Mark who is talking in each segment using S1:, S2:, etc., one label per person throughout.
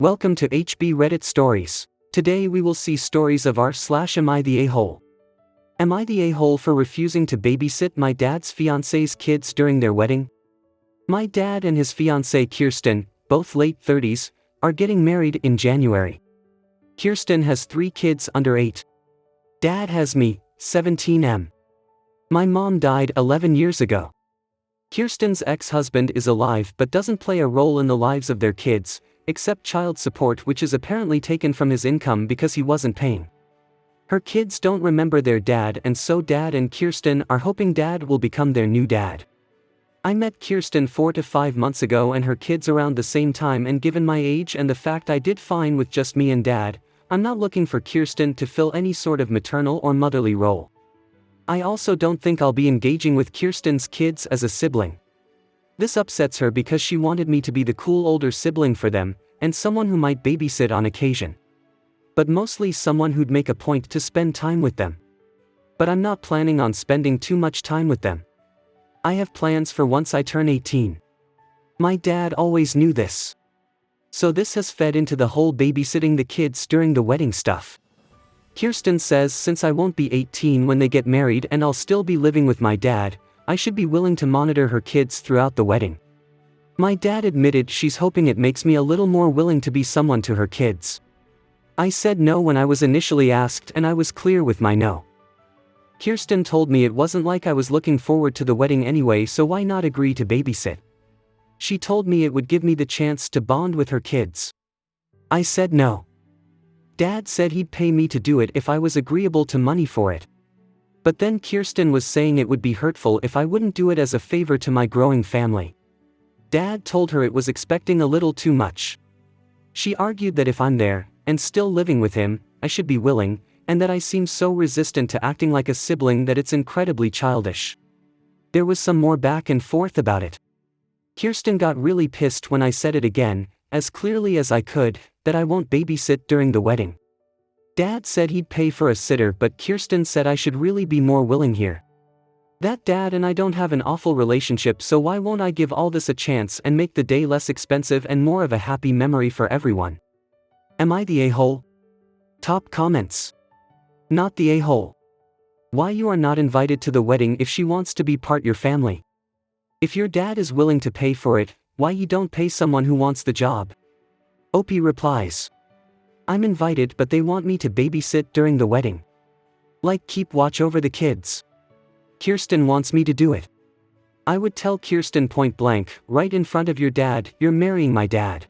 S1: Welcome to HB Reddit Stories. Today we will see stories of r/am I the a-hole. Am I the a-hole for refusing to babysit my dad's fiance's kids during their wedding? My dad and his fiancée Kirsten, both late 30s, are getting married in January. Kirsten has 3 kids under 8. Dad has me, 17M. My mom died 11 years ago. Kirsten's ex-husband is alive but doesn't play a role in the lives of their kids, except child support, which is apparently taken from his income because he wasn't paying. Her kids don't remember their dad, and so Dad and Kirsten are hoping Dad will become their new dad. I met Kirsten 4 to 5 months ago and her kids around the same time, and given my age and the fact I did fine with just me and Dad, I'm not looking for Kirsten to fill any sort of maternal or motherly role. I also don't think I'll be engaging with Kirsten's kids as a sibling. This upsets her because she wanted me to be the cool older sibling for them, and someone who might babysit on occasion. But mostly someone who'd make a point to spend time with them. But I'm not planning on spending too much time with them. I have plans for once I turn 18. My dad always knew this. So this has fed into the whole babysitting the kids during the wedding stuff. Kirsten says since I won't be 18 when they get married and I'll still be living with my dad, I should be willing to monitor her kids throughout the wedding. My dad admitted she's hoping it makes me a little more willing to be someone to her kids. I said no when I was initially asked, and I was clear with my no. Kirsten told me it wasn't like I was looking forward to the wedding anyway, so why not agree to babysit? She told me it would give me the chance to bond with her kids. I said no. Dad said he'd pay me to do it if I was agreeable to money for it. But then Kirsten was saying it would be hurtful if I wouldn't do it as a favor to my growing family. Dad told her it was expecting a little too much. She argued that if I'm there, and still living with him, I should be willing, and that I seem so resistant to acting like a sibling that it's incredibly childish. There was some more back and forth about it. Kirsten got really pissed when I said it again, as clearly as I could, that I won't babysit during the wedding. Dad said he'd pay for a sitter, but Kirsten said I should really be more willing here. That Dad and I don't have an awful relationship, so why won't I give all this a chance and make the day less expensive and more of a happy memory for everyone? Am I the a-hole? Top comments. Not the a-hole. Why you are not invited to the wedding if she wants to be part your family? If your dad is willing to pay for it, why you don't pay someone who wants the job? Opie replies. I'm invited but they want me to babysit during the wedding. Like keep watch over the kids. Kirsten wants me to do it. I would tell Kirsten point blank, right in front of your dad, you're marrying my dad.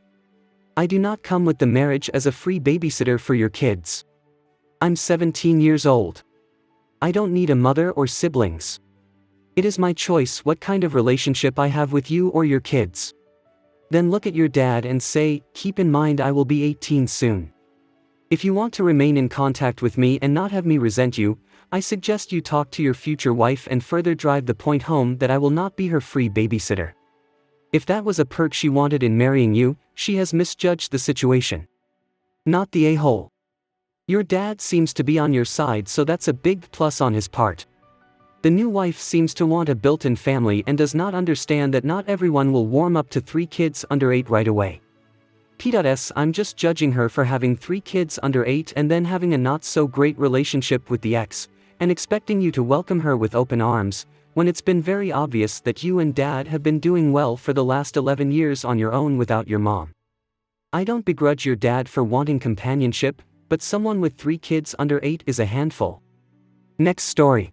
S1: I do not come with the marriage as a free babysitter for your kids. I'm 17 years old. I don't need a mother or siblings. It is my choice what kind of relationship I have with you or your kids. Then look at your dad and say, keep in mind I will be 18 soon. If you want to remain in contact with me and not have me resent you, I suggest you talk to your future wife and further drive the point home that I will not be her free babysitter. If that was a perk she wanted in marrying you, she has misjudged the situation. Not the a-hole. Your dad seems to be on your side, so that's a big plus on his part. The new wife seems to want a built-in family and does not understand that not everyone will warm up to 3 kids under 8 right away. P.S. I'm just judging her for having 3 kids under 8 and then having a not-so-great relationship with the ex, and expecting you to welcome her with open arms, when it's been very obvious that you and Dad have been doing well for the last 11 years on your own without your mom. I don't begrudge your dad for wanting companionship, but someone with 3 kids under 8 is a handful. Next story.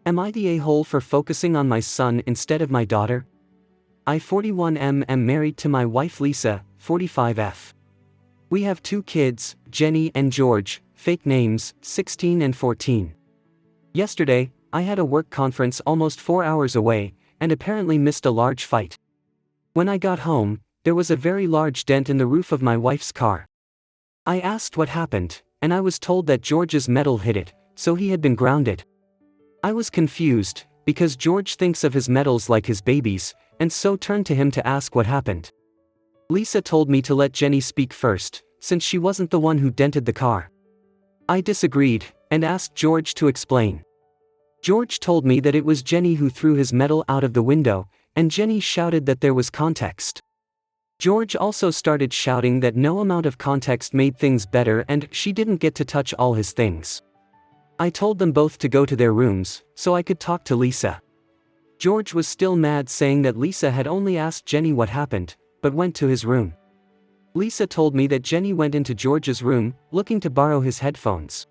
S1: Am I the a-hole for focusing on my son instead of my daughter? I 41M am married to my wife Lisa, 45F. We have 2 kids, Jenny and George, fake names, 16 and 14. Yesterday, I had a work conference almost 4 hours away, and apparently missed a large fight. When I got home, there was a very large dent in the roof of my wife's car. I asked what happened, and I was told that George's metal hit it, so he had been grounded. I was confused, because George thinks of his metals like his babies, and so turned to him to ask what happened. Lisa told me to let Jenny speak first, since she wasn't the one who dented the car. I disagreed, and asked George to explain. George told me that it was Jenny who threw his metal out of the window, and Jenny shouted that there was context. George also started shouting that no amount of context made things better and she didn't get to touch all his things. I told them both to go to their rooms, so I could talk to Lisa. George was still mad, saying that Lisa had only asked Jenny what happened, but went to his room. Lisa told me that Jenny went into George's room, looking to borrow his headphones.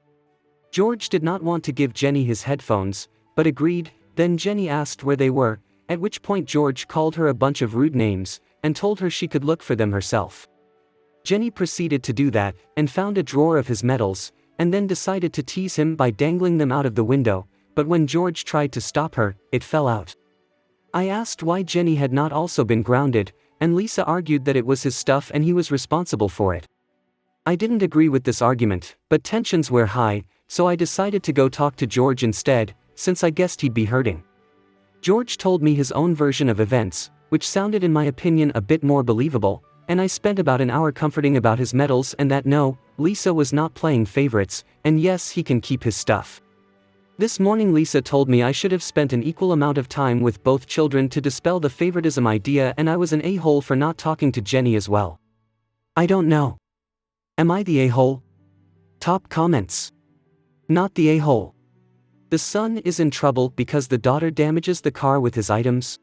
S1: George did not want to give Jenny his headphones, but agreed. Then Jenny asked where they were, at which point George called her a bunch of rude names, and told her she could look for them herself. Jenny proceeded to do that, and found a drawer of his medals, and then decided to tease him by dangling them out of the window, but when George tried to stop her, it fell out. I asked why Jenny had not also been grounded, and Lisa argued that it was his stuff and he was responsible for it. I didn't agree with this argument, but tensions were high, so I decided to go talk to George instead, since I guessed he'd be hurting. George told me his own version of events, which sounded in my opinion a bit more believable, and I spent about an hour comforting about his medals and that no, Lisa was not playing favorites, and yes, he can keep his stuff. This morning Lisa told me I should have spent an equal amount of time with both children to dispel the favoritism idea, and I was an a-hole for not talking to Jenny as well. I don't know. Am I the a-hole? Top comments. Not the a-hole. The son is in trouble because the daughter damages the car with his items?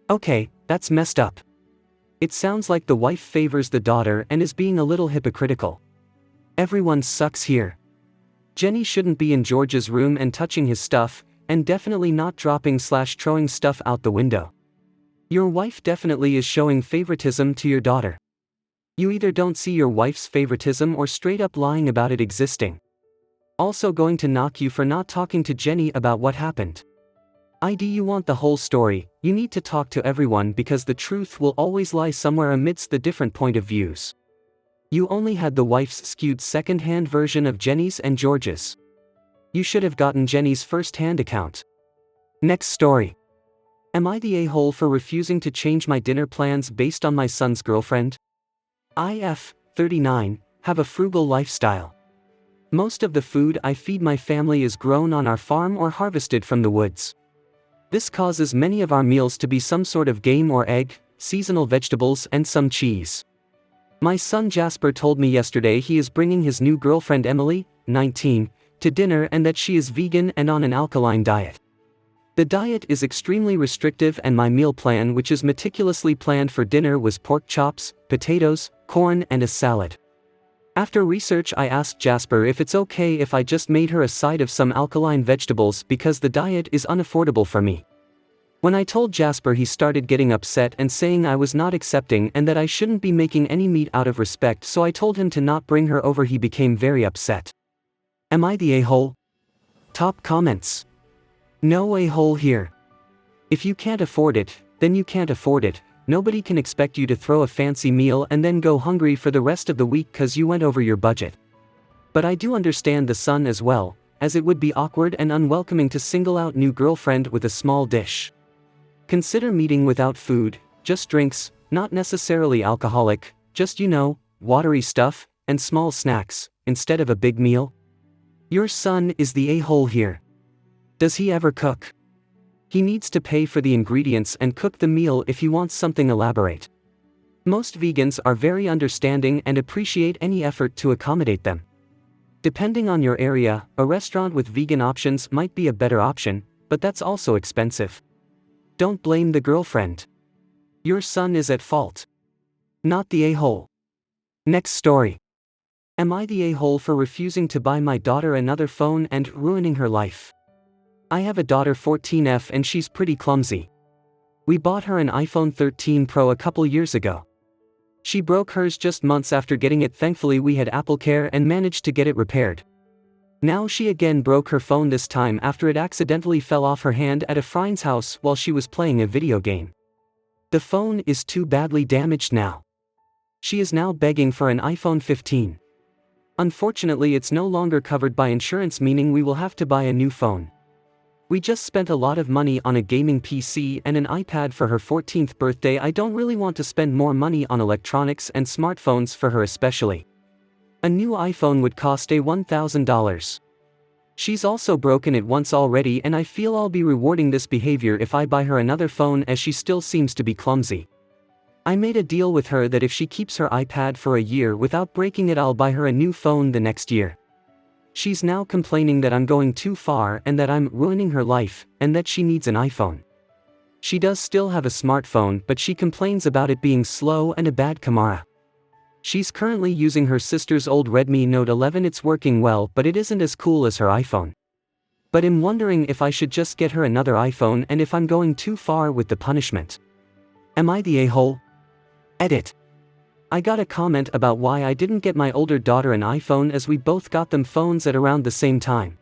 S1: Okay, that's messed up. It sounds like the wife favors the daughter and is being a little hypocritical. Everyone sucks here. Jenny shouldn't be in George's room and touching his stuff, and definitely not dropping/throwing stuff out the window. Your wife definitely is showing favoritism to your daughter. You either don't see your wife's favoritism or straight up lying about it existing. Also going to knock you for not talking to Jenny about what happened. You want the whole story, you need to talk to everyone because the truth will always lie somewhere amidst the different point of views. You only had the wife's skewed second-hand version of Jenny's and George's. You should have gotten Jenny's first-hand account. Next story. Am I the a-hole for refusing to change my dinner plans based on my son's girlfriend? IF, 39, have a frugal lifestyle. Most of the food I feed my family is grown on our farm or harvested from the woods. This causes many of our meals to be some sort of game or egg, seasonal vegetables and some cheese. My son Jasper told me yesterday he is bringing his new girlfriend Emily, 19, to dinner and that she is vegan and on an alkaline diet. The diet is extremely restrictive and my meal plan, which is meticulously planned for dinner, was pork chops, potatoes, corn and a salad. After research I asked Jasper if it's okay if I just made her a side of some alkaline vegetables because the diet is unaffordable for me. When I told Jasper, he started getting upset and saying I was not accepting and that I shouldn't be making any meat out of respect, so I told him to not bring her over. He became very upset. Am I the a-hole? Top comments. No a-hole here. If you can't afford it, then you can't afford it. Nobody can expect you to throw a fancy meal and then go hungry for the rest of the week cause you went over your budget. But I do understand the son as well, as it would be awkward and unwelcoming to single out new girlfriend with a small dish. Consider meeting without food, just drinks, not necessarily alcoholic, just watery stuff, and small snacks, instead of a big meal. Your son is the a-hole here. Does he ever cook? He needs to pay for the ingredients and cook the meal if he wants something elaborate. Most vegans are very understanding and appreciate any effort to accommodate them. Depending on your area, a restaurant with vegan options might be a better option, but that's also expensive. Don't blame the girlfriend. Your son is at fault. Not the a-hole. Next story. Am I the a-hole for refusing to buy my daughter another phone and ruining her life? I have a daughter 14F and she's pretty clumsy. We bought her an iPhone 13 Pro a couple years ago. She broke hers just months after getting it. Thankfully we had Apple Care and managed to get it repaired. Now she again broke her phone, this time after it accidentally fell off her hand at a friend's house while she was playing a video game. The phone is too badly damaged now. She is now begging for an iPhone 15. Unfortunately it's no longer covered by insurance, meaning we will have to buy a new phone. We just spent a lot of money on a gaming PC and an iPad for her 14th birthday. I don't really want to spend more money on electronics and smartphones for her especially. A new iPhone would cost $1,000. She's also broken it once already and I feel I'll be rewarding this behavior if I buy her another phone, as she still seems to be clumsy. I made a deal with her that if she keeps her iPad for a year without breaking it, I'll buy her a new phone the next year. She's now complaining that I'm going too far and that I'm ruining her life, and that she needs an iPhone. She does still have a smartphone, but she complains about it being slow and a bad camera. She's currently using her sister's old Redmi Note 11. It's working well, but it isn't as cool as her iPhone. But I'm wondering if I should just get her another iPhone and if I'm going too far with the punishment. Am I the a-hole? Edit. I got a comment about why I didn't get my older daughter an iPhone, as we both got them phones at around the same time.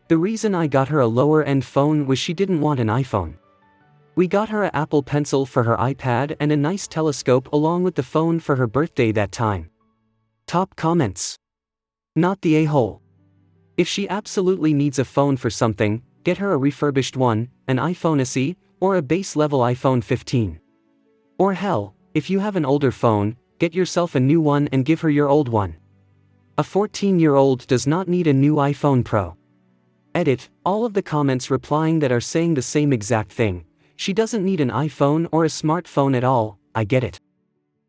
S1: The reason I got her a lower-end phone was she didn't want an iPhone. We got her an Apple Pencil for her iPad and a nice telescope along with the phone for her birthday that time. Top comments. Not the a-hole. If she absolutely needs a phone for something, get her a refurbished one, an iPhone SE, or a base-level iPhone 15. Or hell, if you have an older phone, get yourself a new one and give her your old one. A 14-year-old does not need a new iPhone Pro. Edit. All of the comments replying that are saying the same exact thing. She doesn't need an iPhone or a smartphone at all. I get it.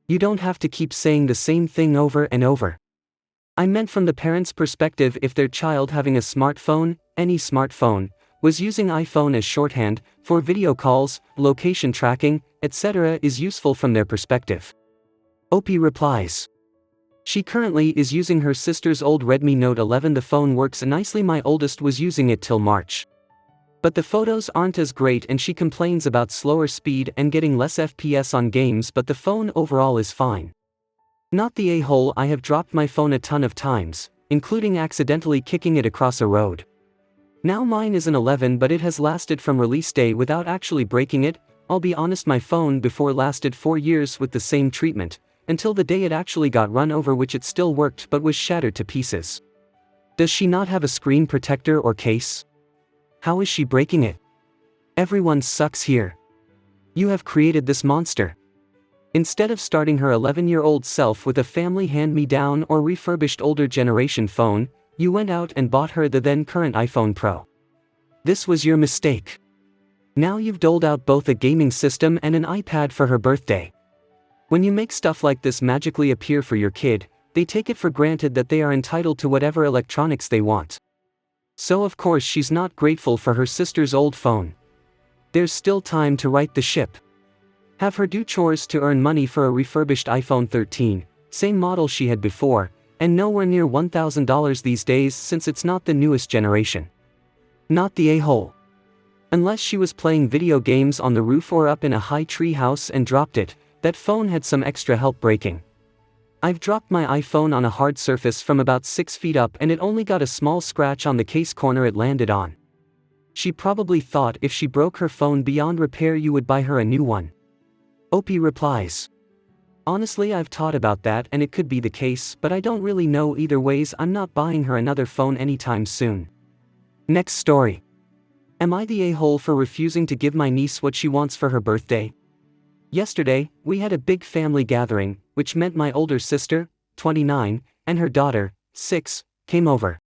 S1: You don't have to keep saying the same thing over and over. I meant from the parent's perspective. If their child having a smartphone, any smartphone, was using iPhone as shorthand for video calls, location tracking, etc., is useful from their perspective. OP replies. She currently is using her sister's old Redmi Note 11. The phone works nicely. My oldest was using it till March. But the photos aren't as great and she complains about slower speed and getting less FPS on games, but the phone overall is fine. Not the a-hole. I have dropped my phone a ton of times, including accidentally kicking it across a road. Now mine is an 11, but it has lasted from release day without actually breaking it. I'll be honest, my phone before lasted 4 years with the same treatment, until the day it actually got run over, which it still worked but was shattered to pieces. Does she not have a screen protector or case? How is she breaking it? Everyone sucks here. You have created this monster. Instead of starting her 11-year-old self with a family hand-me-down or refurbished older generation phone, you went out and bought her the then current iPhone Pro. This was your mistake. Now you've doled out both a gaming system and an iPad for her birthday. When you make stuff like this magically appear for your kid, they take it for granted that they are entitled to whatever electronics they want. So of course she's not grateful for her sister's old phone. There's still time to right the ship. Have her do chores to earn money for a refurbished iPhone 13, same model she had before, and nowhere near $1,000 these days since it's not the newest generation. Not the a-hole. Unless she was playing video games on the roof or up in a high tree house and dropped it, that phone had some extra help breaking. I've dropped my iPhone on a hard surface from about 6 feet up and it only got a small scratch on the case corner it landed on. She probably thought if she broke her phone beyond repair you would buy her a new one. OP replies. Honestly, I've thought about that and it could be the case, but I don't really know either ways. I'm not buying her another phone anytime soon. Next story. Am I the a-hole for refusing to give my niece what she wants for her birthday? Yesterday, we had a big family gathering, which meant my older sister, 29, and her daughter, 6, came over.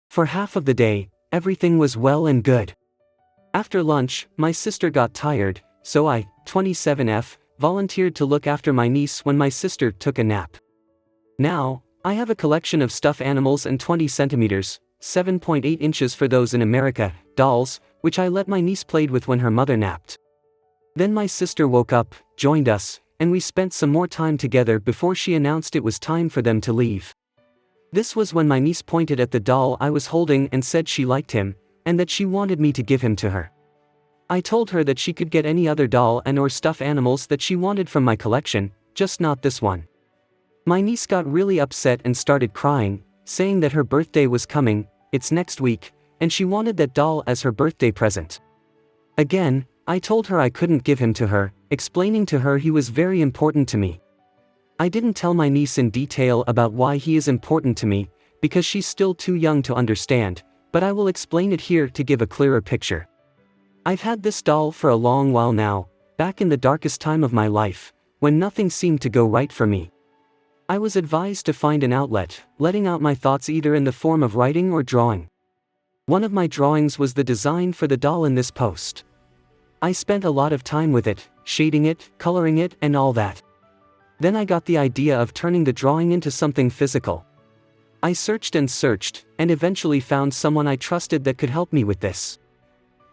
S1: For half of the day, everything was well and good. After lunch, my sister got tired, so I, 27F, volunteered to look after my niece when my sister took a nap. Now, I have a collection of stuffed animals and 20 centimeters, 7.8 inches for those in America, dolls, which I let my niece play with when her mother napped. Then my sister woke up, joined us, and we spent some more time together before she announced it was time for them to leave. This was when my niece pointed at the doll I was holding and said she liked him, and that she wanted me to give him to her. I told her that she could get any other doll and/or stuffed animals that she wanted from my collection, just not this one. My niece got really upset and started crying, saying that her birthday was coming, it's next week, and she wanted that doll as her birthday present. Again, I told her I couldn't give him to her, explaining to her he was very important to me. I didn't tell my niece in detail about why he is important to me, because she's still too young to understand, but I will explain it here to give a clearer picture. I've had this doll for a long while now, back in the darkest time of my life, when nothing seemed to go right for me. I was advised to find an outlet, letting out my thoughts either in the form of writing or drawing. One of my drawings was the design for the doll in this post. I spent a lot of time with it, shading it, coloring it, and all that. Then I got the idea of turning the drawing into something physical. I searched and eventually found someone I trusted that could help me with this.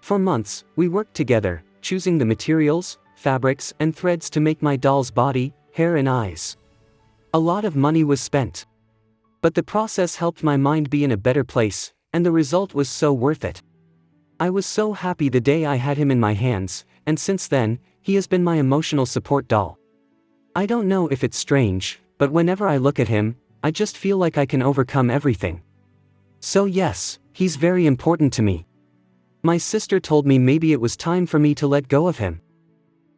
S1: For months, we worked together, choosing the materials, fabrics, and threads to make my doll's body, hair, and eyes. A lot of money was spent. But the process helped my mind be in a better place, and the result was so worth it. I was so happy the day I had him in my hands, and since then, he has been my emotional support doll. I don't know if it's strange, but whenever I look at him, I just feel like I can overcome everything. So yes, he's very important to me. My sister told me maybe it was time for me to let go of him.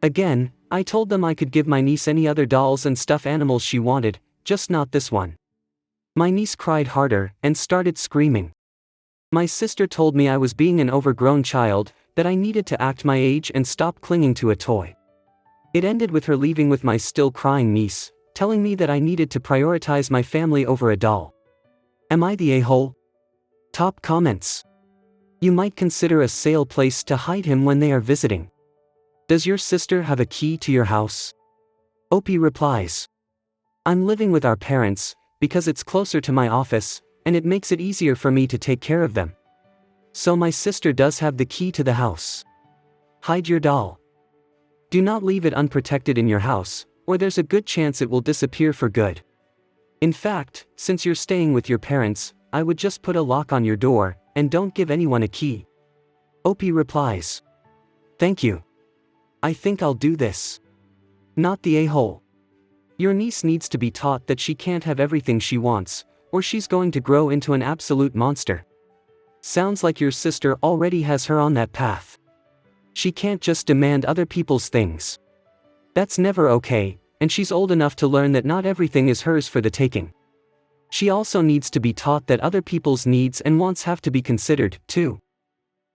S1: Again, I told them I could give my niece any other dolls and stuffed animals she wanted, just not this one. My niece cried harder and started screaming. My sister told me I was being an overgrown child, that I needed to act my age and stop clinging to a toy. It ended with her leaving with my still crying niece, telling me that I needed to prioritize my family over a doll. Am I the a-hole? Top comments. You might consider a sale place to hide him when they are visiting. Does your sister have a key to your house? Opie replies. I'm living with our parents, because it's closer to my office, and it makes it easier for me to take care of them. So my sister does have the key to the house. Hide your doll. Do not leave it unprotected in your house, or there's a good chance it will disappear for good. In fact, since you're staying with your parents, I would just put a lock on your door, and don't give anyone a key. Opie replies. Thank you. I think I'll do this. Not the a-hole. Your niece needs to be taught that she can't have everything she wants, or she's going to grow into an absolute monster. Sounds like your sister already has her on that path. She can't just demand other people's things. That's never okay, and she's old enough to learn that not everything is hers for the taking. She also needs to be taught that other people's needs and wants have to be considered, too.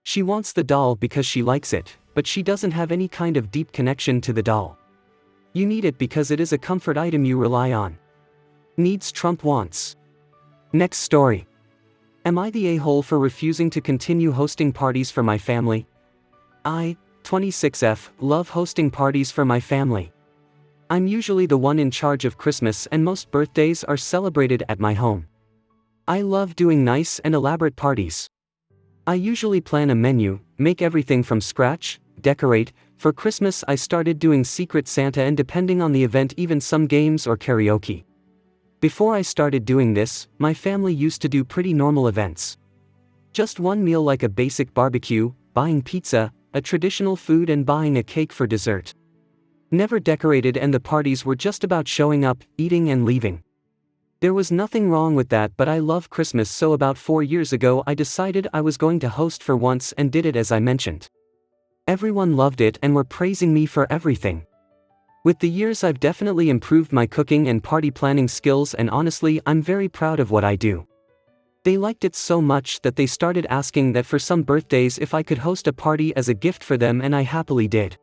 S1: She wants the doll because she likes it, but she doesn't have any kind of deep connection to the doll. You need it because it is a comfort item you rely on. Needs trump wants. Next story. Am I the a-hole for refusing to continue hosting parties for my family? I, 26F, love hosting parties for my family. I'm usually the one in charge of Christmas and most birthdays are celebrated at my home. I love doing nice and elaborate parties. I usually plan a menu, make everything from scratch, decorate. For Christmas I started doing Secret Santa and depending on the event even some games or karaoke. Before I started doing this, my family used to do pretty normal events. Just one meal like a basic barbecue, buying pizza, a traditional food and buying a cake for dessert. Never decorated and the parties were just about showing up, eating and leaving. There was nothing wrong with that but I love Christmas so about 4 years ago I decided I was going to host for once and did it as I mentioned. Everyone loved it and were praising me for everything. With the years I've definitely improved my cooking and party planning skills and honestly I'm very proud of what I do. They liked it so much that they started asking that for some birthdays if I could host a party as a gift for them and I happily did.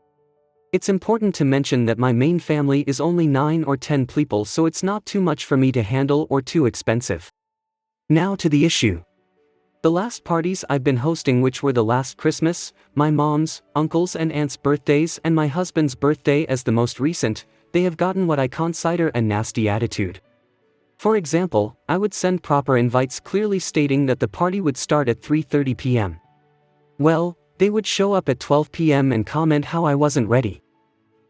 S1: It's important to mention that my main family is only 9 or 10 people so it's not too much for me to handle or too expensive. Now to the issue. The last parties I've been hosting which were the last Christmas, my mom's, uncle's and aunt's birthdays and my husband's birthday as the most recent, they have gotten what I consider a nasty attitude. For example, I would send proper invites clearly stating that the party would start at 3:30 p.m. Well, they would show up at 12 p.m. and comment how I wasn't ready.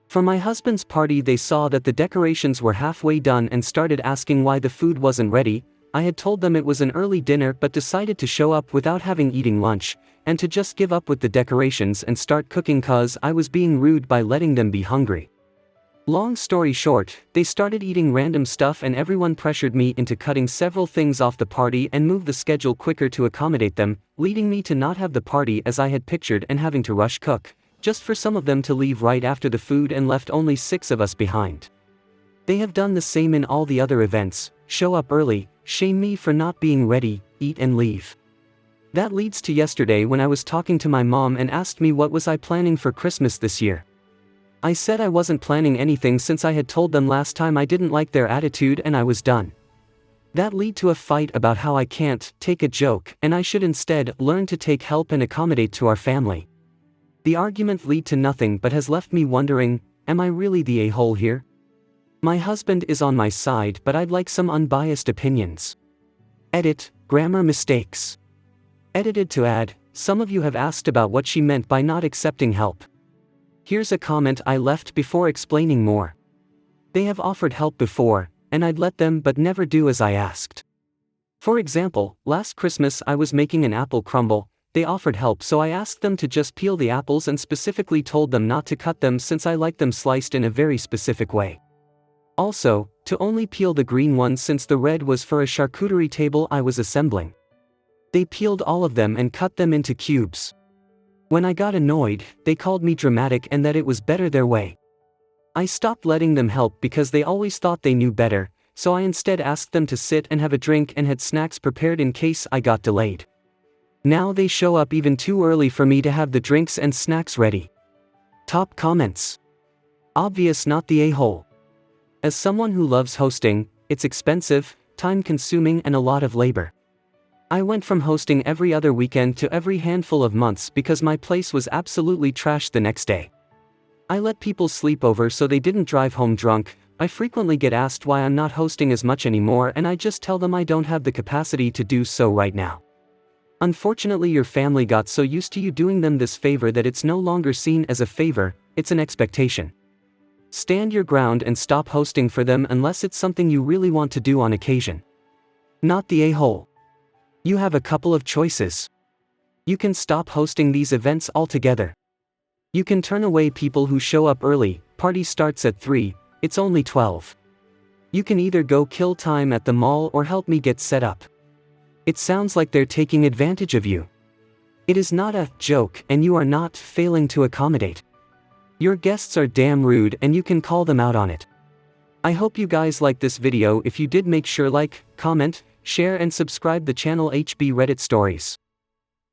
S1: For my husband's party they saw that the decorations were halfway done and started asking why the food wasn't ready. I had told them it was an early dinner but decided to show up without having eaten lunch, and to just give up with the decorations and start cooking cause I was being rude by letting them be hungry. Long story short, they started eating random stuff and everyone pressured me into cutting several things off the party and move the schedule quicker to accommodate them, leading me to not have the party as I had pictured and having to rush cook, just for some of them to leave right after the food and left only 6 of us behind. They have done the same in all the other events, show up early, shame me for not being ready, eat and leave. That leads to yesterday when I was talking to my mom and asked me what was I planning for Christmas this year. I said I wasn't planning anything since I had told them last time I didn't like their attitude and I was done. That led to a fight about how I can't take a joke and I should instead learn to take help and accommodate to our family. The argument lead to nothing but has left me wondering, am I really the a-hole here? My husband is on my side, but I'd like some unbiased opinions. Edit, grammar mistakes. Edited to add, some of you have asked about what she meant by not accepting help. Here's a comment I left before explaining more. They have offered help before, and I'd let them but never do as I asked. For example, last Christmas I was making an apple crumble. They offered help, so I asked them to just peel the apples and specifically told them not to cut them since I like them sliced in a very specific way. Also, to only peel the green ones since the red was for a charcuterie table I was assembling. They peeled all of them and cut them into cubes. When I got annoyed, they called me dramatic and that it was better their way. I stopped letting them help because they always thought they knew better, so I instead asked them to sit and have a drink and had snacks prepared in case I got delayed. Now they show up even too early for me to have the drinks and snacks ready. Top comments. Obvious not the a-hole. As someone who loves hosting, it's expensive, time-consuming and a lot of labor. I went from hosting every other weekend to every handful of months because my place was absolutely trashed the next day. I let people sleep over so they didn't drive home drunk. I frequently get asked why I'm not hosting as much anymore, and I just tell them I don't have the capacity to do so right now. Unfortunately, your family got so used to you doing them this favor that it's no longer seen as a favor, it's an expectation. Stand your ground and stop hosting for them unless it's something you really want to do on occasion. Not the a-hole. You have a couple of choices. You can stop hosting these events altogether. You can turn away people who show up early. Party starts at 3, it's only 12. You can either go kill time at the mall or help me get set up. It sounds like they're taking advantage of you. It is not a joke, and you are not failing to accommodate. Your guests are damn rude and you can call them out on it. I hope you guys liked this video. If you did, make sure like, comment, share and subscribe the channel HB Reddit Stories.